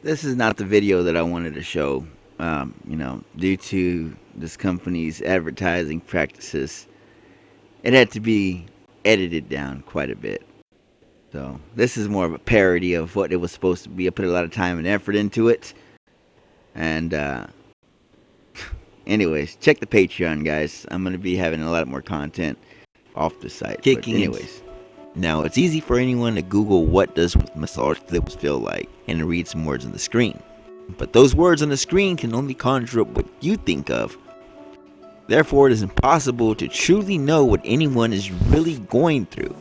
this is not the video that I wanted to show. Due to this company's advertising practices, it had to be edited down quite a bit. So this is more of a parody of what it was supposed to be. I put a lot of time and effort into it. And anyways, check the Patreon, guys. I'm going to be having a lot more content off the site. But anyways. Now, it's easy for anyone to Google what does massage lips feel like and read some words on the screen. But those words on the screen can only conjure up what you think of. Therefore, it is impossible to truly know what anyone is really going through.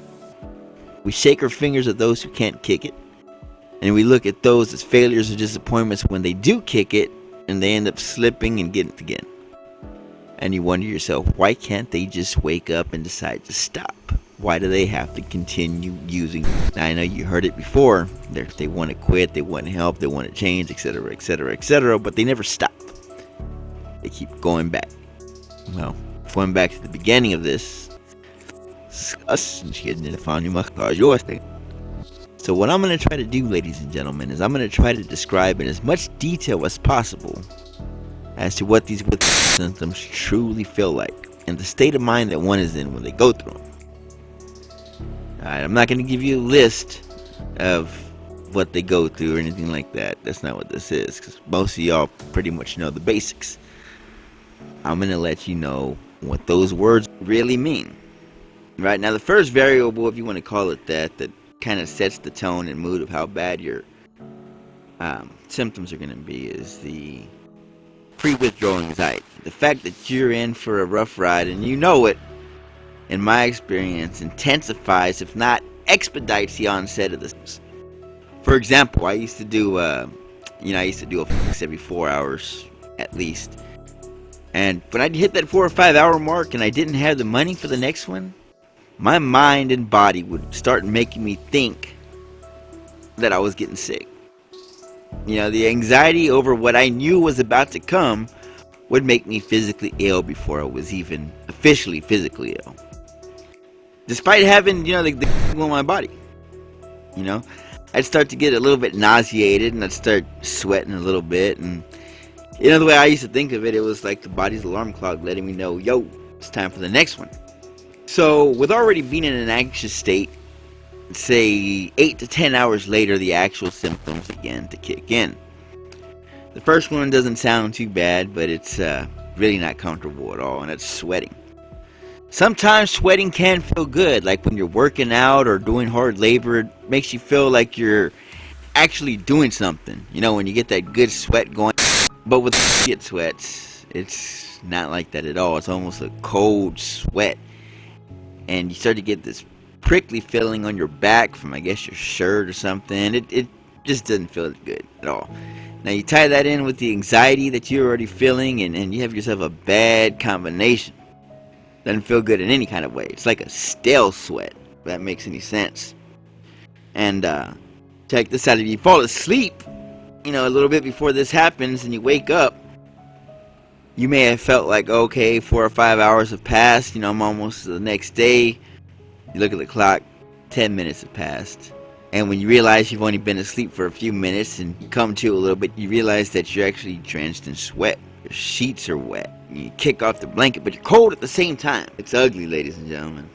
We shake our fingers at those who can't kick it, and we look at those as failures or disappointments when they do kick it, and they end up slipping and getting it again. And you wonder yourself, why can't they just wake up and decide to stop? Why do they have to continue using? Now, I know you heard it before. They want to quit, they want help, they want to change, etc., etc., etc., but they never stop. They keep going back. Well, going back to the beginning of this, so what I'm going to try to do, ladies and gentlemen, is I'm going to try to describe in as much detail as possible as to what these symptoms truly feel like and the state of mind that one is in when they go through them. Alright, I'm not going to give you a list of what they go through or anything like that. That's not what this is, because most of y'all pretty much know the basics. I'm going to let you know what those words really mean. Right, now the first variable, if you want to call it that kind of sets the tone and mood of how bad your symptoms are going to be, is the pre-withdrawal anxiety. The fact that you're in for a rough ride and you know it, in my experience, intensifies, if not expedites, the onset of this. For example, I used to do a fix every 4 hours at least. And when I'd hit that 4 or 5 hour mark and I didn't have the money for the next one, my mind and body would start making me think that I was getting sick. The anxiety over what I knew was about to come would make me physically ill before I was even officially physically ill. Despite having, the on my body. I'd start to get a little bit nauseated and I'd start sweating a little bit. And, the way I used to think of it, it was like the body's alarm clock letting me know, yo, it's time for the next one. So, with already being in an anxious state, say 8 to 10 hours later, the actual symptoms begin to kick in. The first one doesn't sound too bad, but it's really not comfortable at all, and it's sweating. Sometimes sweating can feel good, like when you're working out or doing hard labor, it makes you feel like you're actually doing something. When you get that good sweat going. But with shit sweats, it's not like that at all. It's almost a cold sweat. And you start to get this prickly feeling on your back from, I guess, your shirt or something. It just doesn't feel good at all. Now you tie that in with the anxiety that you're already feeling, and you have yourself a bad combination. Doesn't feel good in any kind of way. It's like a stale sweat, if that makes any sense. And check this out. If you fall asleep, a little bit before this happens and you wake up, you may have felt like, okay, 4 or 5 hours have passed, I'm almost to the next day. You look at the clock, 10 minutes have passed. And when you realize you've only been asleep for a few minutes and you come to a little bit, you realize that you're actually drenched in sweat. Your sheets are wet. You kick off the blanket, but you're cold at the same time. It's ugly, ladies and gentlemen.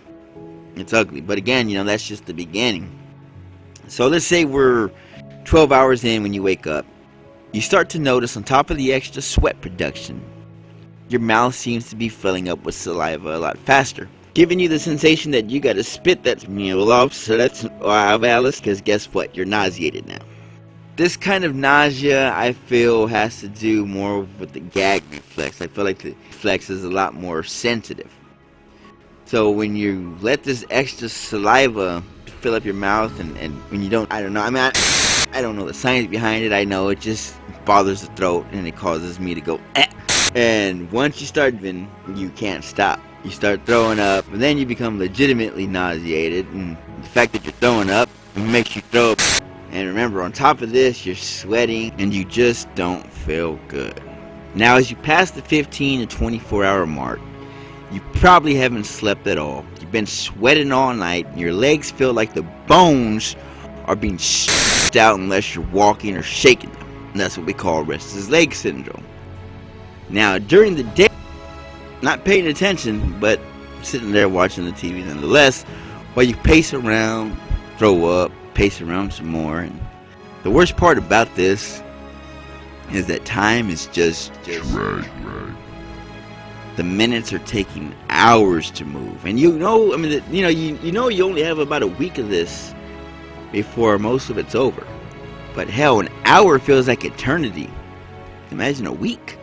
It's ugly. But again, that's just the beginning. So let's say we're 12 hours in when you wake up. You start to notice, on top of the extra sweat production, your mouth seems to be filling up with saliva a lot faster, giving you the sensation that you got to spit that meal off. So that's Alice, because guess what? You're nauseated now. This kind of nausea, I feel, has to do more with the gag reflex. I feel like the reflex is a lot more sensitive. So when you let this extra saliva fill up your mouth, and when you don't, I don't know. I don't know the science behind it. I know it just bothers the throat, and it causes me to go, eh. And once you start, then you can't stop. You start throwing up, and then you become legitimately nauseated, and the fact that you're throwing up makes you throw up. And remember, on top of this, you're sweating, and you just don't feel good. Now, as you pass the 15 to 24 hour mark, you probably haven't slept at all. You've been sweating all night, and your legs feel like the bones are being stretched out unless you're walking or shaking them. And that's what we call restless leg syndrome. Now, during the day, not paying attention, but sitting there watching the TV nonetheless, while you pace around, throw up, pace around some more. And the worst part about this is that time is just right. The minutes are taking hours to move, and you know you only have about a week of this before most of it's over. But hell, an hour feels like eternity. Imagine a week.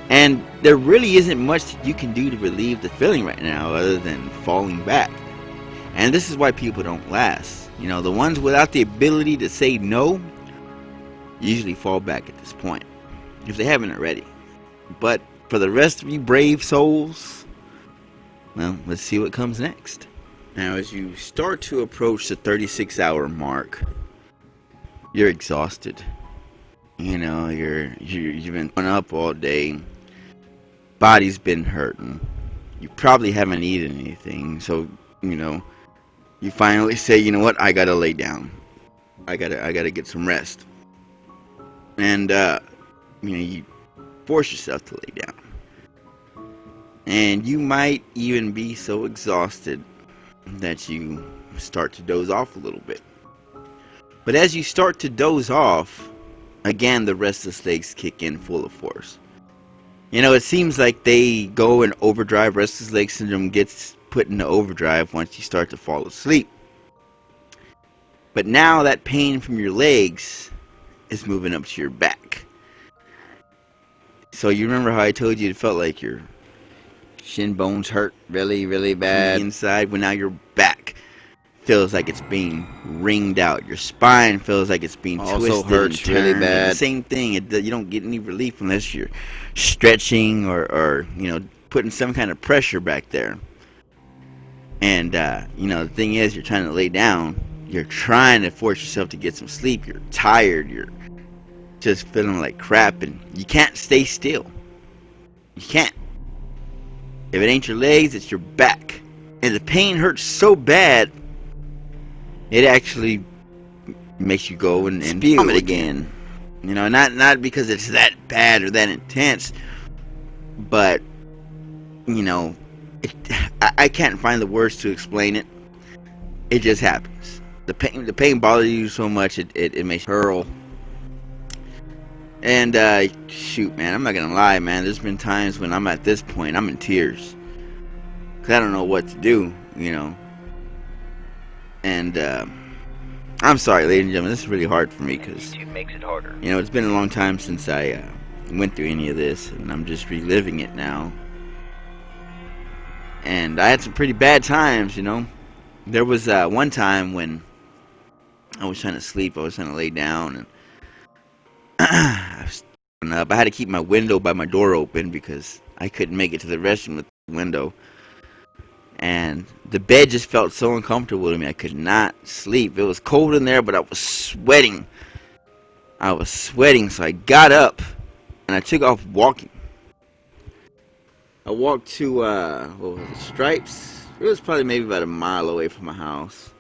And there really isn't much that you can do to relieve the feeling right now other than falling back. And this is why people don't last. You know, the ones without the ability to say no usually fall back at this point, if they haven't already. But for the rest of you brave souls, well, let's see what comes next. Now, as you start to approach the 36-hour mark, you're exhausted. You know, you've been up all day. Body's been hurting. You probably haven't eaten anything, so you finally say, you know what, I gotta lay down. I gotta get some rest. And you force yourself to lay down. And you might even be so exhausted that you start to doze off a little bit. But as you start to doze off, again the restless legs kick in full of force. You know, it seems like they go in overdrive. Restless leg syndrome gets put into overdrive once you start to fall asleep. But now that pain from your legs is moving up to your back. So you remember how I told you it felt like your shin bones hurt really, really bad inside? Well, now your back feels like it's being wringed out. Your spine feels like it's being twisted. Also hurts really bad. Same thing. You don't get any relief unless you're stretching or putting some kind of pressure back there. And the thing is, you're trying to lay down. You're trying to force yourself to get some sleep. You're tired. You're just feeling like crap, and you can't stay still. You can't. If it ain't your legs, it's your back. And the pain hurts so bad, it actually makes you go and vomit again. You know, not because it's that bad or that intense, but I can't find the words to explain it. It just happens. The pain bothers you so much it makes you hurl. And shoot, man, I'm not gonna lie, man. There's been times when I'm at this point, I'm in tears, cause I don't know what to do, And I'm sorry, ladies and gentlemen, this is really hard for me, cause YouTube makes it harder. It's been a long time since I went through any of this, and I'm just reliving it now. And I had some pretty bad times, There was one time when I was trying to sleep. I was trying to lay down, and I was up. I had to keep my window by my door open because I couldn't make it to the restroom with the window. And the bed just felt so uncomfortable to me. I could not sleep. It was cold in there, but I was sweating. So I got up, and I took off walking. I walked to, Stripes. It was probably maybe about a mile away from my house.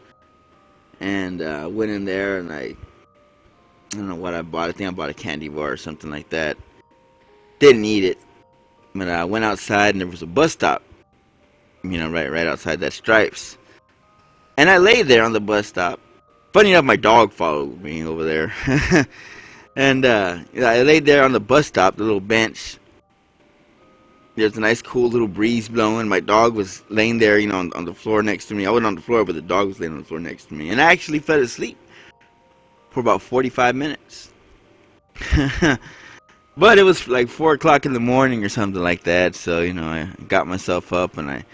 And went in there, and I don't know what I bought. I think I bought a candy bar or something like that. Didn't eat it. But I went outside, and there was a bus stop. Right outside that Stripes. And I laid there on the bus stop. Funny enough, my dog followed me over there. And I laid there on the bus stop, the little bench. There's a nice cool little breeze blowing. My dog was laying there, on the floor next to me. I wasn't on the floor, but the dog was laying on the floor next to me. And I actually fell asleep for about 45 minutes. But it was like 4 o'clock in the morning or something like that. So, I got myself up and I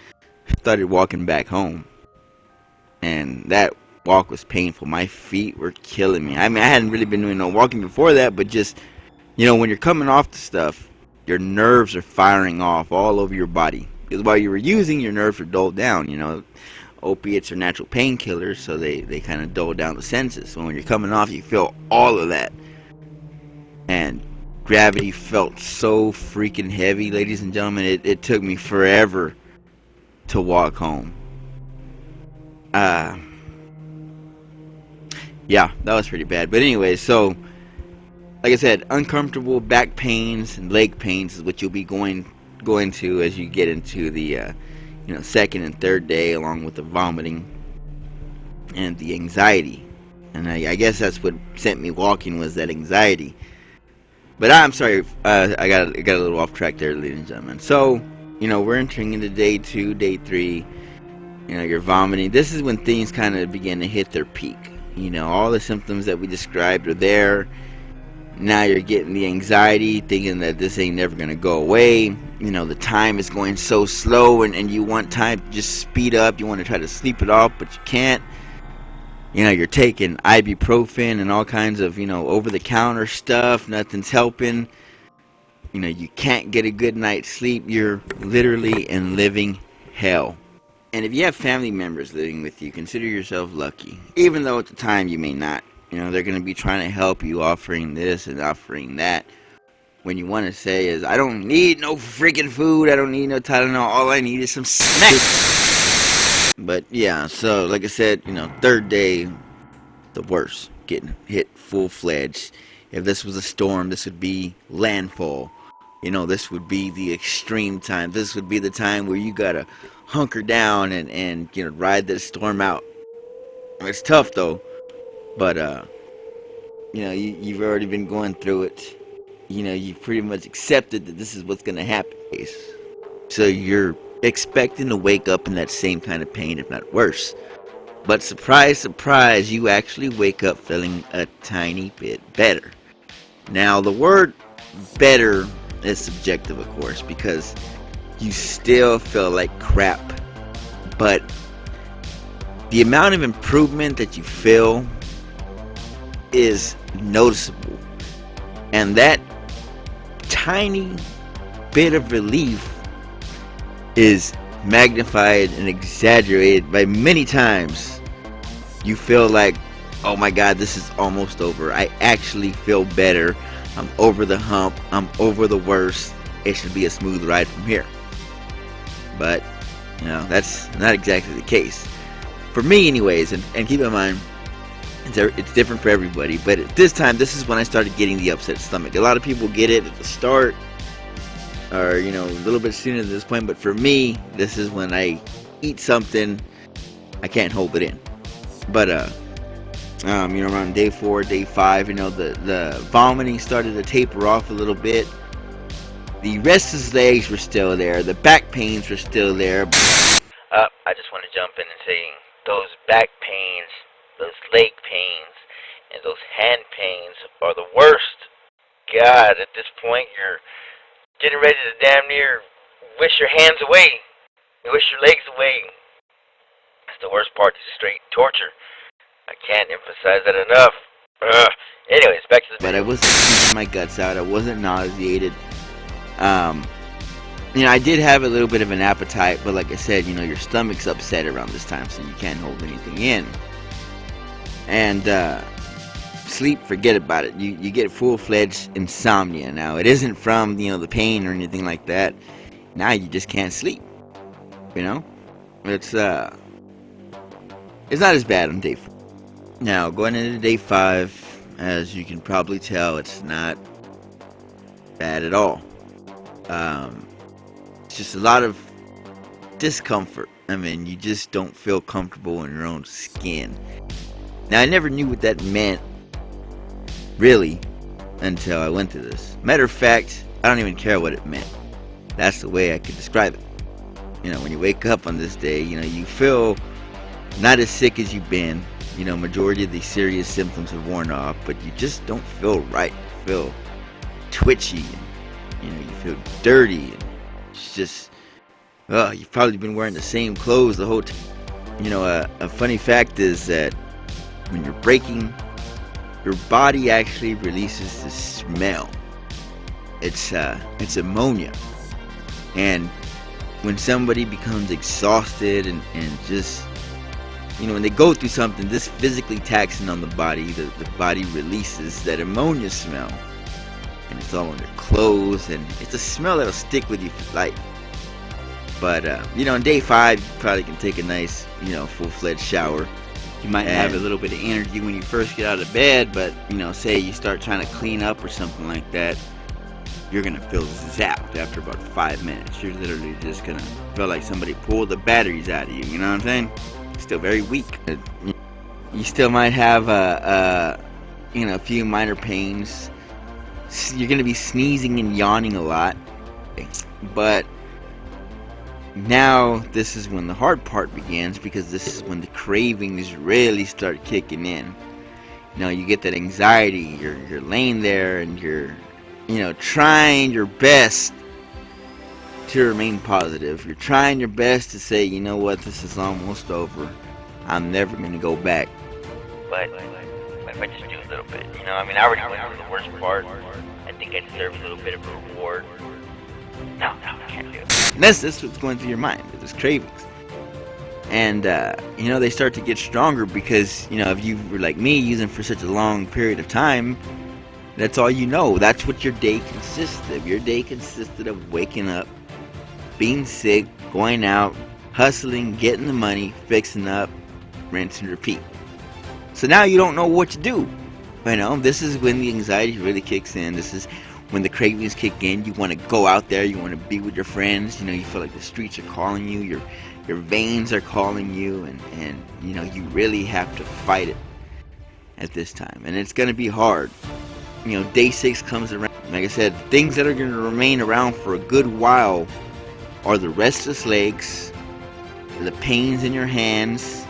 started walking back home. And that walk was painful. My feet were killing me. I mean, I hadn't really been doing no walking before that, but just, when you're coming off the stuff, your nerves are firing off all over your body. Because while you were using, your nerves are dulled down, Opiates are natural painkillers, so they kind of dull down the senses. So when you're coming off, you feel all of that. And gravity felt so freaking heavy, ladies and gentlemen. It took me forever to walk home. Yeah, that was pretty bad. But anyway, so like I said, uncomfortable back pains and leg pains is what you'll be going to as you get into the second and third day, along with the vomiting and the anxiety. And I guess that's what sent me walking, was that anxiety. But I'm sorry, I got a little off track there, ladies and gentlemen. So, we're entering into day 2, day 3. You're vomiting. This is when things kind of begin to hit their peak. All the symptoms that we described are there. Now you're getting the anxiety, thinking that this ain't never going to go away. The time is going so slow, and you want time to just speed up. You want to try to sleep it off, but you can't. You're taking ibuprofen and all kinds of, over-the-counter stuff. Nothing's helping. You can't get a good night's sleep. You're literally in living hell. And if you have family members living with you, consider yourself lucky. Even though at the time you may not. They're going to be trying to help you, offering this and offering that. When you want to say is, I don't need no freaking food. I don't need no Tylenol. All I need is some snacks. But yeah, so like I said, third day, the worst. Getting hit full-fledged. If this was a storm, this would be landfall. This would be the extreme time. This would be the time where you gotta hunker down and ride this storm out. It's tough though, but you've already been going through it. You've pretty much accepted that this is what's gonna happen. So you're expecting to wake up in that same kind of pain, if not worse. But surprise, surprise, you actually wake up feeling a tiny bit better. Now, the word better is subjective, of course, because you still feel like crap. But the amount of improvement that you feel is noticeable. And that tiny bit of relief is magnified and exaggerated by many times. You feel like, oh my God, this is almost over. I actually feel better. I'm over the hump. I'm over the worst. It should be a smooth ride from here. But, that's not exactly the case. For me anyways, and keep in mind, it's different for everybody. But at this time, this is when I started getting the upset stomach. A lot of people get it at the start, or, a little bit sooner than this point. But for me, this is when I eat something, I can't hold it in. But, around day 4, day 5, the vomiting started to taper off a little bit. The restless legs were still there. The back pains were still there. I just want to jump in and say, those back pains, those leg pains, and those hand pains are the worst. God, at this point, you're getting ready to damn near wish your hands away. You wish your legs away. That's the worst part. It's straight torture. I can't emphasize that enough. Anyways, back to the video. But I was my guts out. I wasn't nauseated. I did have a little bit of an appetite, but like I said, your stomach's upset around this time, so you can't hold anything in. And sleep, forget about it. You get full-fledged insomnia. Now, it isn't from the pain or anything like that. Now you just can't sleep. It's not as bad on day 4. Now, going into day 5, as you can probably tell, it's not bad at all. It's just a lot of discomfort. You just don't feel comfortable in your own skin. Now, I never knew what that meant, really, until I went through this. Matter of fact, I don't even care what it meant. That's the way I could describe it. When you wake up on this day, you feel not as sick as you've been. Majority of the serious symptoms have worn off, but you just don't feel right. You feel twitchy, and, you feel dirty, and it's just, you've probably been wearing the same clothes the whole time. A funny fact is that when you're breaking, your body actually releases this smell. It's ammonia. And when somebody becomes exhausted and just, when they go through something this physically taxing on the body, the body releases that ammonia smell. And it's all on their clothes, and it's a smell that'll stick with you for life. But, on day 5, you probably can take a nice, full-fledged shower. You might have a little bit of energy when you first get out of bed, but, you know, say you start trying to clean up or something like that, you're going to feel zapped after about 5 minutes. You're literally just going to feel like somebody pulled the batteries out of you, you know what I'm saying? Still very weak. You still might have, you know, a few minor pains. You're going to be sneezing and yawning a lot. But now this is when the hard part begins, because this is when the cravings really start kicking in. You know, you get that anxiety. You're laying there and you're, you know, trying your best to remain positive. You're trying your best to say, you know what, this is almost over. I'm never going to go back. But if I just do a little bit, you know, I mean, I already went through the worst part. I think I deserve a little bit of a reward. No, I can't do it. And that's what's going through your mind with this cravings. And, you know, they start to get stronger because, you know, if you were like me, using for such a long period of time, that's all you know. That's what your day consisted of. Your day consisted of waking up, being sick, going out, hustling, getting the money, fixing up, rinse and repeat. So now you don't know what to do. You know, this is when the anxiety really kicks in. This is when the cravings kick in. You want to go out there. You want to be with your friends. You know, you feel like the streets are calling you. Your veins are calling you. And you know, you really have to fight it at this time. And it's going to be hard. You know, day 6 comes around. Like I said, things that are going to remain around for a good while are the restless legs, the pains in your hands,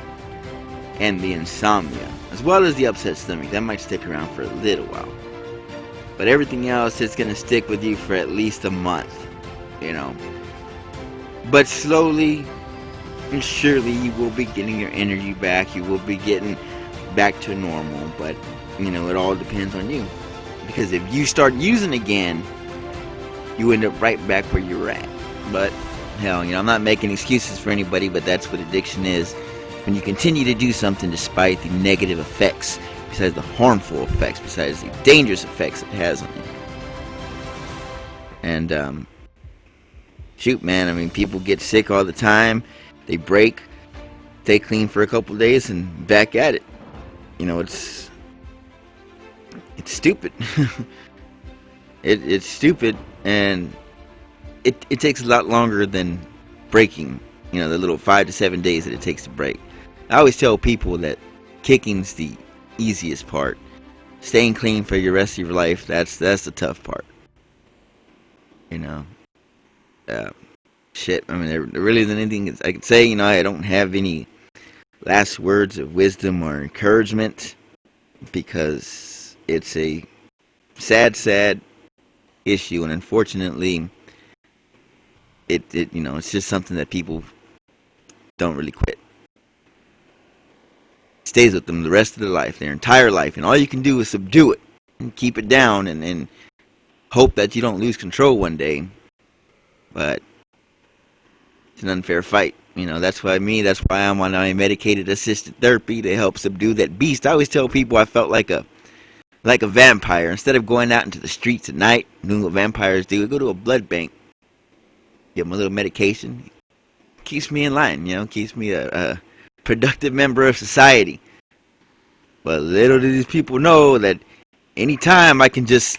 and the insomnia, as well as the upset stomach. That might stick around for a little while. But everything else is going to stick with you for at least a month, you know. But slowly and surely you will be getting your energy back. You will be getting back to normal. But, you know, it all depends on you. Because if you start using again, you end up right back where you were at. But, hell, you know, I'm not making excuses for anybody, but that's what addiction is. When you continue to do something despite the negative effects, besides the harmful effects, besides the dangerous effects it has on you. And, shoot, man, I mean, people get sick all the time. They break, stay clean for a couple days, and back at it. You know, it's stupid. It's stupid, and it takes a lot longer than breaking. You know, the little 5 to 7 days that it takes to break. I always tell people that kicking's the easiest part. Staying clean for your rest of your life, that's the tough part. You know, shit. I mean, there really isn't anything I could say. You know, I don't have any last words of wisdom or encouragement, because it's a sad issue, and unfortunately, it you know, it's just something that people don't really quit. It stays with them the rest of their life, their entire life, and all you can do is subdue it and keep it down, and hope that you don't lose control one day. But it's an unfair fight. You know, that's why I'm on a medicated assisted therapy to help subdue that beast. I always tell people I felt like a vampire. Instead of going out into the streets at night, doing what vampires do, I go to a blood bank, get my little medication. Keeps me in line, you know, keeps me a productive member of society. But little do these people know that anytime I can just